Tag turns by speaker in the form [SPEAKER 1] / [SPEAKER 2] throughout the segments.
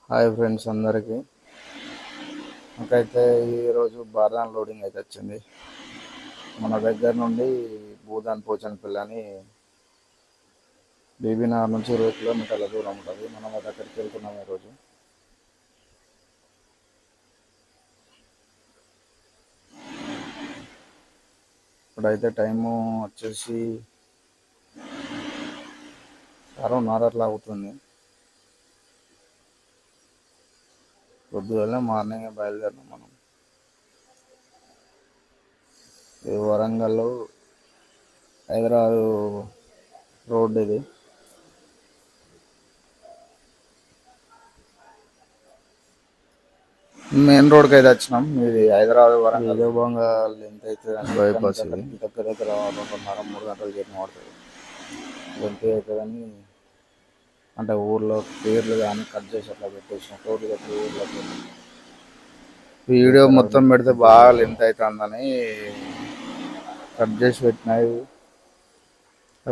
[SPEAKER 1] Hi friends అందరికీ. నాకైతే ఈరోజు బార్దాన్ లోడింగ్ అయితే వచ్చింది. మన దగ్గర నుండి భూదాన్ పోచన్పల్లి అని బీబీనగర్ నుంచి 20 కిలోమీటర్ల దూరం ఉంటుంది. మనం అది అక్కడికి వెళ్తున్నాం ఈరోజు. ఇప్పుడైతే టైము వచ్చేసి 6:30 అట్లా అవుతుంది. పొద్దుగాల మార్నింగ్ బయలుదేరినాం మనం. ఇది వరంగల్ హైదరాబాద్ రోడ్ ఇది. మెయిన్ రోడ్కి అయితే వచ్చినాం. ఇది హైదరాబాద్ వరంగల్ ఎంత అవుతుంది బైపాస్ ఇది. దగ్గర 2.5-3 గంటలు జర్నీ పడుతుంది. ఎంత అవుతుందని అంటే ఊర్లో పేర్లు కానీ కట్ చేసి అట్లా పెట్టేసిన టోటల్ కట్టి ఊర్లోకి వీడియో మొత్తం పెడితే బాగా లెంత్ అవుతుందని కట్ చేసి పెట్టినాయి.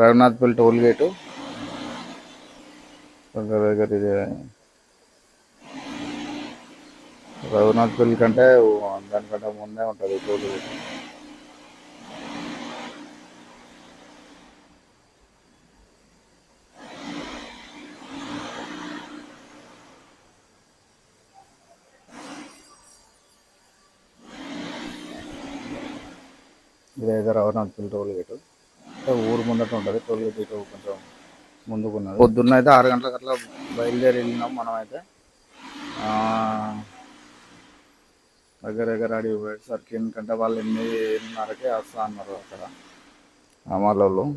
[SPEAKER 1] రఘునాథ్పల్లి టోల్ గేటు దగ్గర ఇది. రఘునాథ్పల్లి కంటే దానికంటే ముందే ఉంటుంది టోల్ గేట్. ఇదైతే రఘునాథ్పల్లి టోల్ గేటు. ఊరు ముందట ఉంటుంది టోల్ గేట్. ఇటు కొంచెం ముందుకున్నది. పొద్దున్న అయితే 6 గంటలకు అట్లా బయలుదేరి వెళ్ళినాం. మనం అయితే దగ్గర అడిగి పోయేసరికి ఎందుకంటే వాళ్ళు 8:30కే వస్తా అన్నారు అక్కడ అమలలో.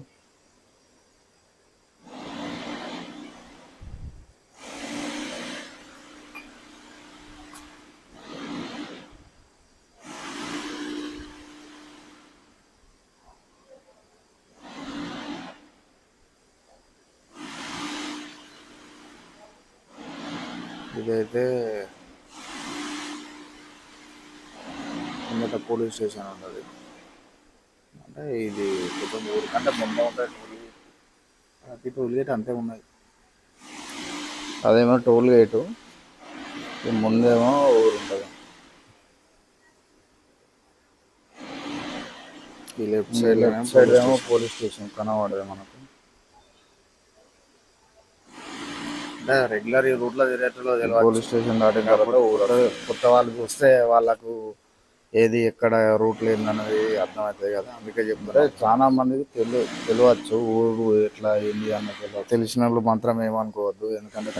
[SPEAKER 1] ఇదైతే ముందట పోలీస్ స్టేషన్ ఉన్నది. అంటే ఇది కొంచెం ఊరికంటే ముందే ఉంటుంది ప్రతి టోల్ గేట్ అంతే ఉన్నది. అదేమో టోల్ గేటు, ముందేమో ఊరు ఉంటుంది. ఈ లెఫ్ట్ సైడ్ ఏమో పోలీస్ స్టేషన్ కనబడదు మనకు. అంటే రెగ్యులర్ ఈ రూట్లో తిరిగేటలో పోలీస్ స్టేషన్ దాటిన తర్వాత కొత్త వాళ్ళు చూస్తే వాళ్ళకు ఏది ఎక్కడ రూట్లు ఏందన్నది అర్థమవుతుంది కదా. అందుకే చెప్తారు. చాలా మందికి తెలియచ్చు ఊరు ఎట్లా ఏంది అన్నది. తెలిసిన వాళ్ళు మాత్రం ఏమనుకోవద్దు, ఎందుకంటే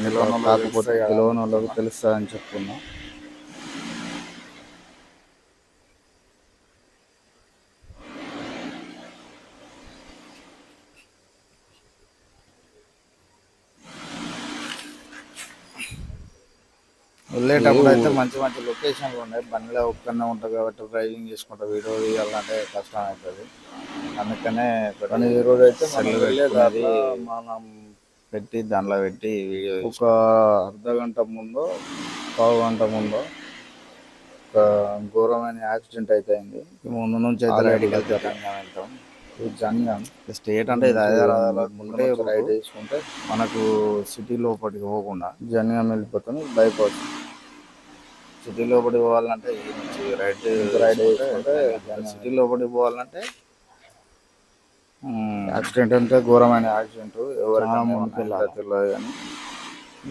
[SPEAKER 1] కాకపోతే తెలియని వాళ్ళకు తెలుస్తుందని చెప్తున్నా. వెళ్ళేటప్పుడు అయితే మంచి మంచి లొకేషన్లు ఉన్నాయి. బండిలో ఒక్కనే ఉంటుంది కాబట్టి డ్రైవింగ్ చేసుకుంటా వీడియో తీయాలంటే కష్టం అవుతుంది. అందుకనే ఈరోజు అయితే మనం పెట్టి దానిలో పెట్టి వీడియో ఒక అర్ధగంట ముందో పావు గంట ముందో ఒక ఘోరమైన యాక్సిడెంట్ అయితే అయింది. ముందు నుంచి అయితే రైడ్కి వెళ్తాం. ఇది జంగం స్టేట్ అంటే ఇది హైదరాబాద్ ముందే రైడ్ చేసుకుంటే మనకు సిటీ లోపలికి పోకుండా జంగం వెళ్ళిపోతాం. బైపాస్ సిటీ లోపలికి పోవాలంటే ఈ నుంచి రైడ్ చేసుకుంటే సిటీ లోపలికి పోవాలంటే యాక్సిడెంట్ అంటే ఘోరమైన యాక్సిడెంట్. ఎవరైనా ముందుకు తెలియదు కానీ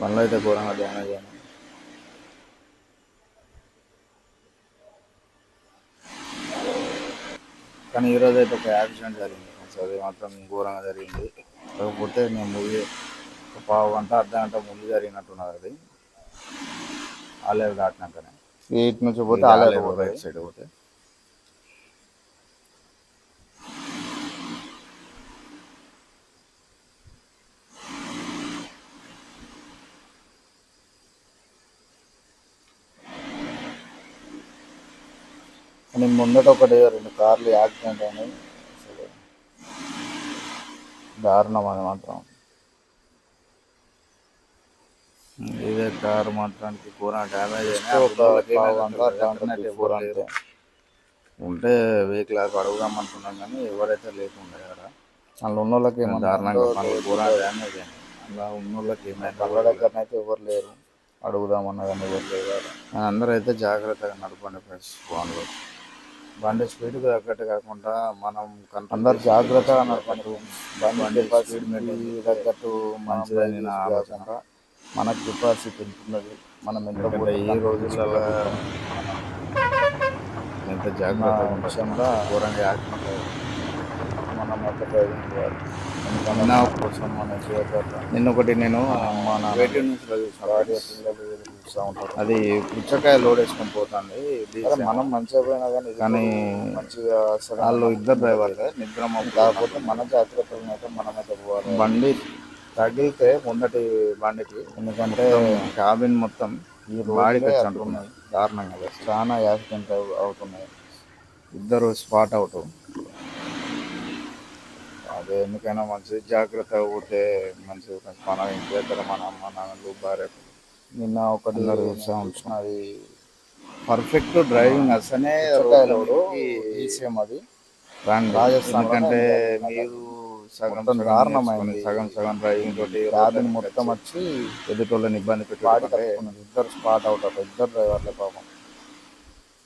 [SPEAKER 1] బండ్లు అయితే ఘోరంగా డ్యామేజ్ అయినాయి. కానీ ఈరోజు అయితే ఒక యాక్సిడెంట్ జరిగింది. అది మాత్రం ఘోరంగా జరిగింది. కాకపోతే మేము మూవీ ఒక పావు గంట అర్ధగంట ముందు జరిగినట్టున్నది. అది ఆలేరు దాటినాకనే ఇటు నుంచి పోతే ఆలేరు రైట్ సైడ్ పోతే కానీ ముందట ఒకటి 2 కార్లు యాక్సిడెంట్ అయినాయి. అసలు దారుణం అది మాత్రం. ఇదే కారు మాత్రానికి ఘోరంగా డ్యామేజ్ అయినా ఉంటే వెహికల్ అడుగుదామనుకున్నాం కానీ ఎవరైతే లేకుండా అక్కడ అందులో ఉన్న వాళ్ళకి ఏమో దారుణంగా ఘోరంగా డ్యామేజ్ అయినాయి. అలా ఉన్న వాళ్ళకి ఏమైనా వాళ్ళ దగ్గర అయితే ఎవరు లేరు. అడుగుదామన్నా కానీ ఎవరు లేరు. అందరూ అయితే జాగ్రత్తగా నడపండి ఫ్రెండ్స్. బండి స్పీడ్కి తగ్గట్టు కాకుండా మనం అందరు జాగ్రత్తగా నడపండి. బండి స్పీడ్ తగ్గట్టు మంచిదని నా ఆలోచన. మనకు కెపాసిటీ ఉంటున్నది. మనం ఎంత ఈ రోజులలో ఎంత జాగ్రత్తగా విషయంలో ఘోరంగా యాక్సిడెంట్ మనం ఎంత డ్రైవింగ్ చేయాలి. ఎందుకంటే కోసం మన జీవితంలో నిన్న ఒకటి నేను మన వెయిటింగ్ న్యూస్లో చూస్తూ ఉంటారు. అది పుచ్చకాయ లోడ్ వేసుకొని పోతుంది. మనం మంచిగా పోయినా కానీ మంచిగా వాళ్ళు ఇద్దరు డ్రైవర్లే నిద్ర కాకపోతే మన జాగ్రత్తలు అయితే మనమైతే పోవాలి. బండి తగిలితే ముందటి బండికి, ఎందుకంటే క్యాబిన్ మొత్తం ఈ బాడీకి వచ్చి అంటున్నాయి దారుణంగా. చాలా యాక్సిడెంట్ అవుతున్నాయి. ఇద్దరు స్పాట్ అవుట్. అదే ఎందుకైనా మంచిది, జాగ్రత్తగా పోతే మంచిది. మన ఇంటి దగ్గర మన అమ్మ నాన్నలు భార్య నిన్న ఒకటి అది పర్ఫెక్ట్ డ్రైవింగ్ అసలే ఈసీఎం అది రాజస్థాన్. ఎందుకంటే మీరు సగం దారుణమైంది. సగం డ్రైవింగ్ తోటి క్యాబిన్ మొత్తం వచ్చి ఎదుటోళ్ళని ఇబ్బంది పెట్టి ఇద్దరు స్పాట్ అవుట్ అవుతారు. ఇద్దరు డ్రైవర్లే పాపం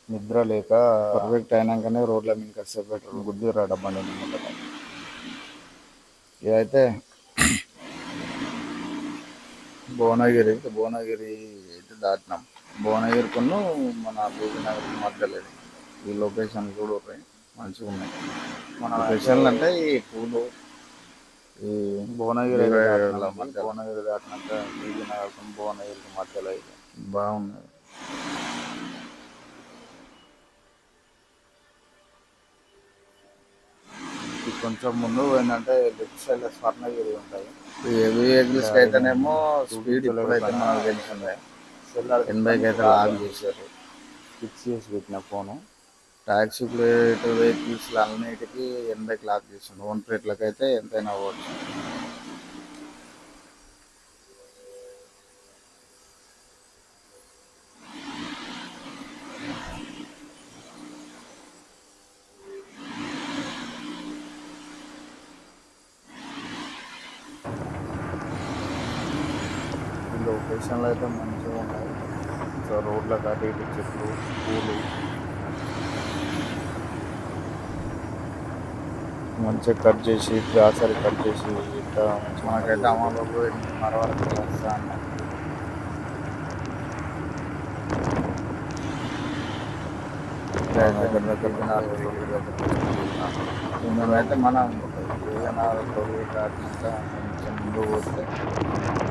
[SPEAKER 1] నిద్ర లేక పర్ఫెక్ట్ అయినాకనే రోడ్ల మీద కష్టం పెట్టరు. గుద్దిరా డబ్బండి. ఇదైతే భువనగిరి అయితే దాటినాం. భువనగిరి కొను మన బీబీనగర్ మధ్యలో ఈ లొకేషన్ కూడా ఉంటాయి, మంచిగా ఉన్నాయి. మన లొకేషన్లు అంటే ఈ పూలు ఈ భువనగిరి భువనగిరి దాటినాక బీబీనగర్ భువనగిరికి మధ్యలో అయితే బాగున్నది. కొంచెం ముందు ఏంటంటే లెఫ్ట్ సైడ్ స్వర్ణగిరి ఉంటుంది. హెవీ వెహికల్స్కి అయితేనేమో స్పీడ్ ఇప్పుడైతే మనకు తెలిసిందే. 80కి అయితే లాగ్ చేశారు. ఫిక్స్ చేసి పెట్టిన ఫోను. ట్యాక్సీ ప్లేట్ వెహికల్స్ అన్నిటికీ 80కి లాక్ చేసిండు. ఓన్ ప్లేట్లకు అయితే ఎంతైనా అవ్వచ్చు. లొకేషన్లు అయితే మంచిగా ఉన్నాయి. సో రోడ్లకు అటు ఇటు చెట్లు పూలు మంచిగా కట్ చేసి గ్రాసరీ కట్ చేసి ఇట్లా మనకైతే అమలులో 8:30 వరకు వస్తా అన్నారు. అయితే మనం టోల్ దాటినాక కొంచెం ముందు పోతే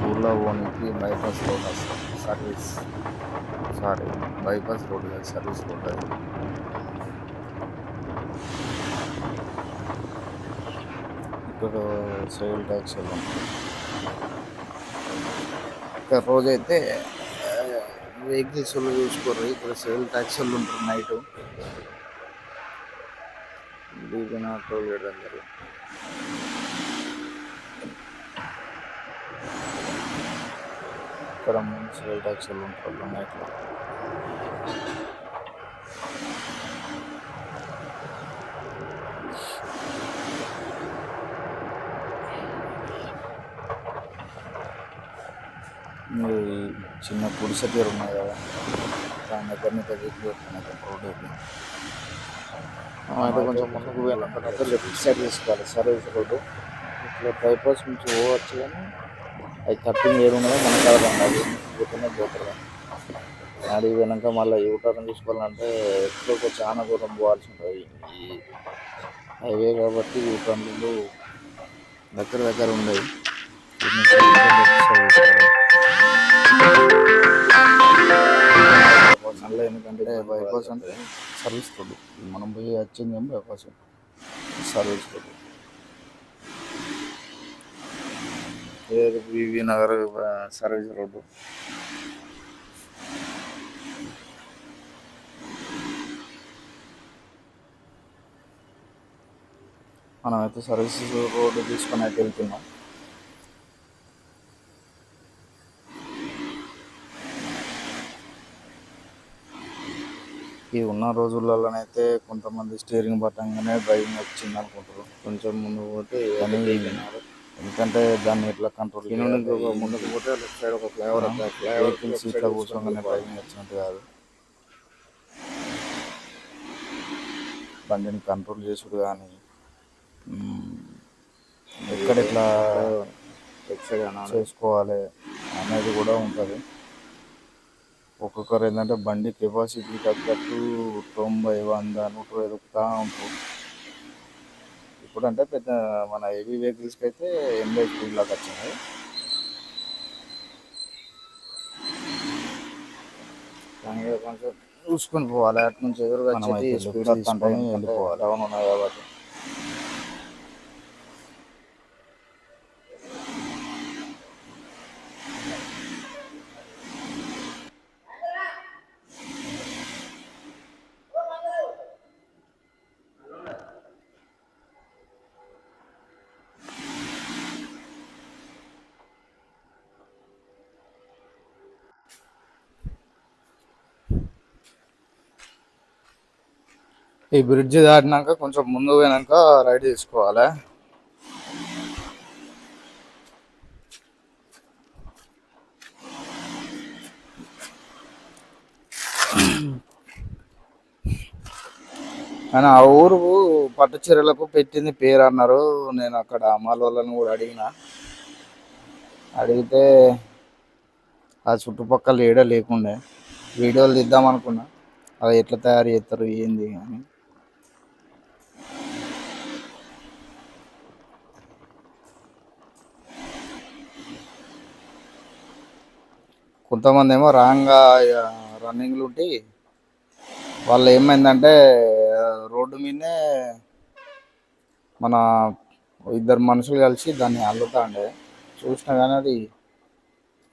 [SPEAKER 1] ఊళ్ళో పోనీకి బైపాస్ రోడ్ వస్తుంది. బైపాస్ రోడ్ కాదు, సర్వీస్ రోడ్ అది. ఇక్కడ సేల్ ట్యాక్సీలు ఉంటాయి. ఇక్కడ రోజైతే వెహికల్స్ చూసుకోరు. ఇక్కడ సేల్ ట్యాక్సీలు ఉంటారు నైట్ బీబీనగర్ టోల్ గేట్ దగ్గర. ఇక్కడ సేల్ ట్యాక్సీలు ఉంటారు నైట్లో. చిన్న పురుష తీరు ఉన్నాయి కదా, దాని దగ్గరనే తగ్గిపోతున్నాయి రోడ్ అయితే. అయితే కొంచెం ముందుకు పోయినాక లెఫ్ట్ సైడ్ తీసుకోవాలి సర్వీస్ రోడ్డు. ఇట్లా బైపాస్ నుంచి పోవచ్చు కానీ అది కట్టింగ్ ఏరున్నదో మనకు అర్థం కాదు. పోతూనే పోతుంది. అడిగి పోయినాక మళ్ళీ యూటర్న్ తీసుకోవాలంటే ఎక్కడికో చాలా దూరం పోవాల్సి ఉంటుంది. ఈ హైవే కాబట్టి యూటర్న్లు దగ్గర ఉండేవి. మళ్ళీ ఎందుకంటే బైపాస్ అంటే సర్వీస్ రోడ్డు. మనం పోయి వచ్చింది bypass service road. Bibinagar service road. మనమైతే సర్వీస్ రోడ్డు తీసుకొని అయితే వెళ్తున్నాం. ఈ ఉన్న రోజులలోనైతే కొంతమంది స్టీరింగ్ పట్టంగానే డ్రైవింగ్ వచ్చింది అనుకుంటారు. కొంచెం ముందు పోతే ఎందుకంటే దాన్ని ఎట్లా కంట్రోల్
[SPEAKER 2] ముందుకు పోతే లెఫ్ట్ సైడ్ ఒక ఫ్లైఓవర్
[SPEAKER 1] వెహికల్ సీట్లో కూర్చోగానే డ్రైవింగ్ వచ్చినట్టు కాదు, బండిని కంట్రోల్ చేసుడు కానీ ఎక్కడ ఎట్లా చేసుకోవాలి అనేది కూడా ఉంటుంది. ఒక్కొక్కరు ఏంటంటే బండి కెపాసిటీకి తగ్గట్టు 90, 100, 120 దొక్కుతూ ఉంటారు. ఇప్పుడు అంటే పెద్ద మన హెవీ వెహికల్స్కి అయితే 80 స్పీడ్ లాగా వచ్చింది. కానీ కొంచెం చూసుకొని పోవాలి, అటు నుంచి ఎదురుగా వచ్చి స్పీడ్ తీసుకొని వెళ్ళిపోవాలి. డౌన్ ఉన్నాయి కాబట్టి ఈ బ్రిడ్జ్ దాటినాక కొంచెం ముందు పోయినాక రైట్ తీసుకోవాలి. కానీ ఆ ఊరు పట్టుచీరలకు పెట్టింది పేరు అన్నారు. నేను అక్కడ అమ్మాల వాళ్ళని కూడా అడిగితే ఆ చుట్టుపక్కల ఏడ లేకుండే. వీడియోలు తీద్దాం అనుకున్నా, అది ఎట్లా తయారు చేస్తారు ఏంది అని. కొంతమంది ఏమో రాంగా రన్నింగ్లు ఉంటే వాళ్ళు ఏమైందంటే రోడ్డు మీదనే మన ఇద్దరు మనుషులు కలిసి దాన్ని అల్లుతా ఉండే చూసినా. కానీ అది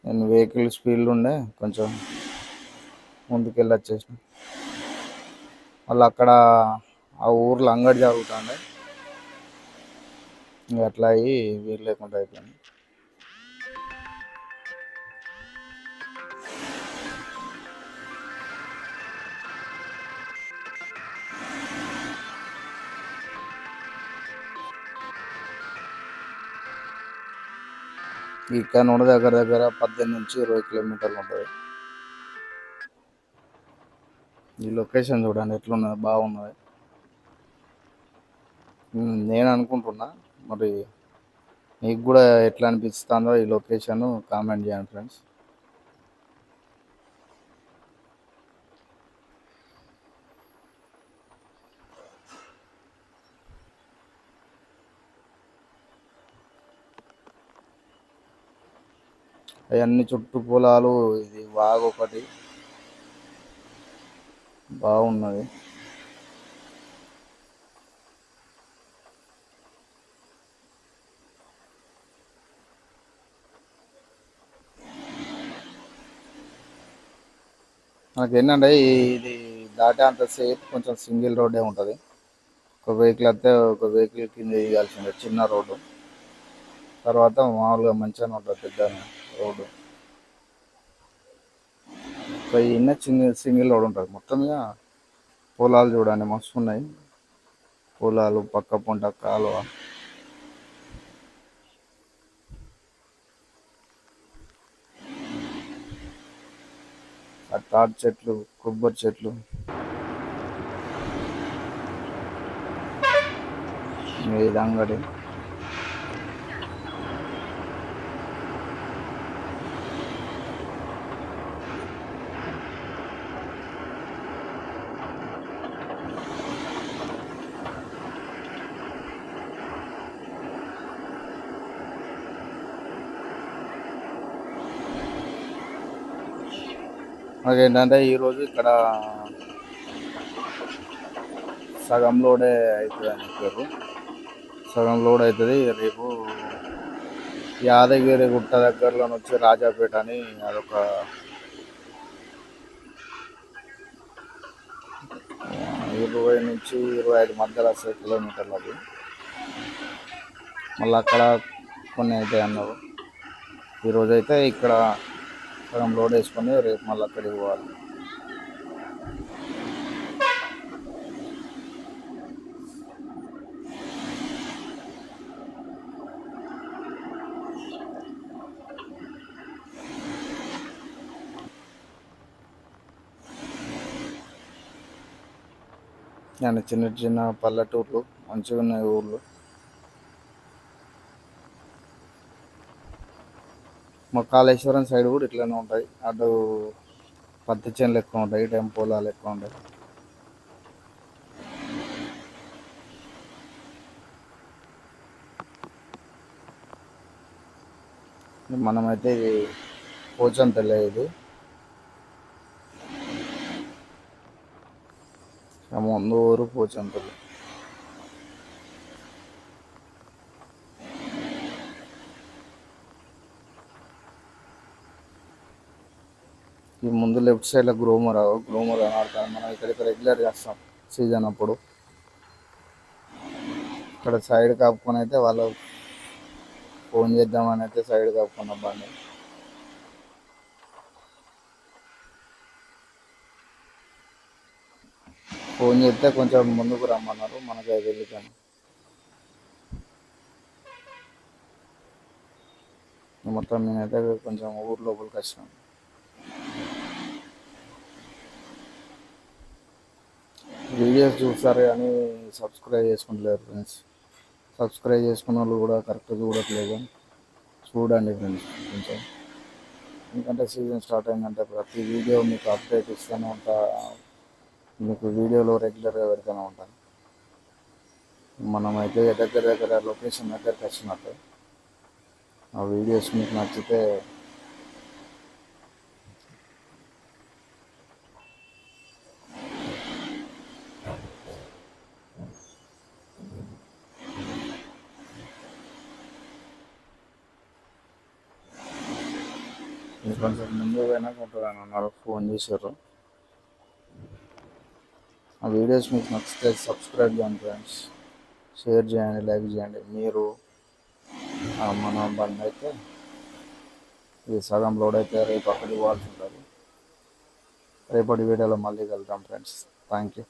[SPEAKER 1] నేను వెహికల్ స్పీడ్ ఉండే కొంచెం ముందుకెళ్ళి వచ్చేసిన. మళ్ళీ అక్కడ ఆ ఊర్లో అంగడి జరుగుతుండే, ఇంకా అట్లా అయ్యి వీలు లేకుండా అయిపోయింది. ఇక్కడ నుండి దగ్గర దగ్గర 18 నుంచి 20 కిలోమీటర్లు ఉంటుంది. ఈ లొకేషన్ చూడండి ఎట్లున్నది, బాగున్నది. నేను అనుకుంటున్నా, మరి మీకు కూడా ఎట్లా అనిపిస్తుందో ఈ లొకేషన్ కామెంట్ చేయండి ఫ్రెండ్స్. అవన్నీ చుట్టూ పొలాలు, ఇది వాగు ఒకటి బాగున్నది. మనకి ఏంటంటే ఇది దాటే అంతసేపు కొంచెం సింగిల్ రోడ్డే ఉంటుంది. ఒక వెహికల్ వస్తే ఒక వెహికల్ కింద వేయాల్సిందే, చిన్న రోడ్డు. తర్వాత మామూలుగా మంచిగానే ఉంటుంది పెద్ద రోడ్డు. ఈయన సింగిల్ రోడ్ ఉంటుంది. మొత్తం ఇక పొలాలు చూడండి మస్తు ఉన్నాయి. పొలాలు పక్క పొంట కాలువ, ఆ తాటి చెట్లు, కొబ్బరి చెట్లు. ఇది అంగడి. మాకేంటంటే ఈరోజు ఇక్కడ సగం లోడే అవుతుంది అని చెప్పారు. సగం లోడ్ అవుతుంది. రేపు యాదగిరి గుట్ట దగ్గరలో వచ్చి రాజాపేట అని అదొక 20 నుంచి 25 మధ్యలో 10 కిలోమీటర్లు. అది మళ్ళీ అక్కడ కొన్ని అయితే అన్నారు. ఈరోజైతే ఇక్కడ సగం లోడ్ వేసుకొని రేపు మళ్ళీ అక్కడికి పోవాలి. కానీ చిన్న చిన్న పల్లెటూర్లు మంచిగా ఉన్నాయి ఊర్లు. మా కాళేశ్వరం సైడ్ కూడా ఇట్లనే ఉంటాయి. అటు పత్తి చేనులు ఎక్కువ ఉంటాయి, ఇటు పొలాలు ఎక్కువ ఉంటాయి. మనమైతే ఇది పోచంపల్లి ఇది. ముందు ఊరు పోచంపల్లి. ఈ ముందు లెఫ్ట్ సైడ్లో గ్రోమర్ కనబడతాను. మనం ఇక్కడికి రెగ్యులర్ చేస్తాం సీజన్ అప్పుడు. ఇక్కడ సైడ్ కాపుకొని అయితే వాళ్ళు ఫోన్ చేద్దామని అయితే సైడ్ కాపుకున్న బండి. ఫోన్ చేస్తే కొంచెం ముందుకు రమ్మన్నారు, మనకి అది వెళ్ళిపోయాను. మొత్తం నేనైతే కొంచెం ఊరు లోపలికి వచ్చాను. వీడియోస్ చూస్తారు కానీ సబ్స్క్రైబ్ చేసుకుంటలేరు ఫ్రెండ్స్. సబ్స్క్రైబ్ చేసుకున్న వాళ్ళు కూడా కరెక్ట్గా చూడట్లేదు. చూడండి ఫ్రెండ్స్ కొంచెం. ఎందుకంటే సీజన్ స్టార్ట్ అయిందంటే ప్రతి వీడియో మీకు అప్డేట్ ఇస్తూనే ఉంటా, మీకు వీడియోలో రెగ్యులర్గా పెడుతూనే ఉంటాను. మనమైతే దగ్గర లొకేషన్ దగ్గరికి వచ్చినట్టు. ఆ వీడియోస్ మీకు నచ్చితే కొంచెం ముందు పోయినా కొంటాను అన్నారు, ఫోన్ చేశారు. ఆ వీడియోస్ మీకు నచ్చితే సబ్స్క్రైబ్ చేయండి ఫ్రెండ్స్, షేర్ చేయండి, లైక్ చేయండి. మీరు మన బండి అయితే ఇది సగం లోడ్ అయితే రేపు అక్కడికి పోవాల్సి ఉంటుంది. రేపటి వీడియోలో మళ్ళీ కలుద్దాం ఫ్రెండ్స్. Thank you.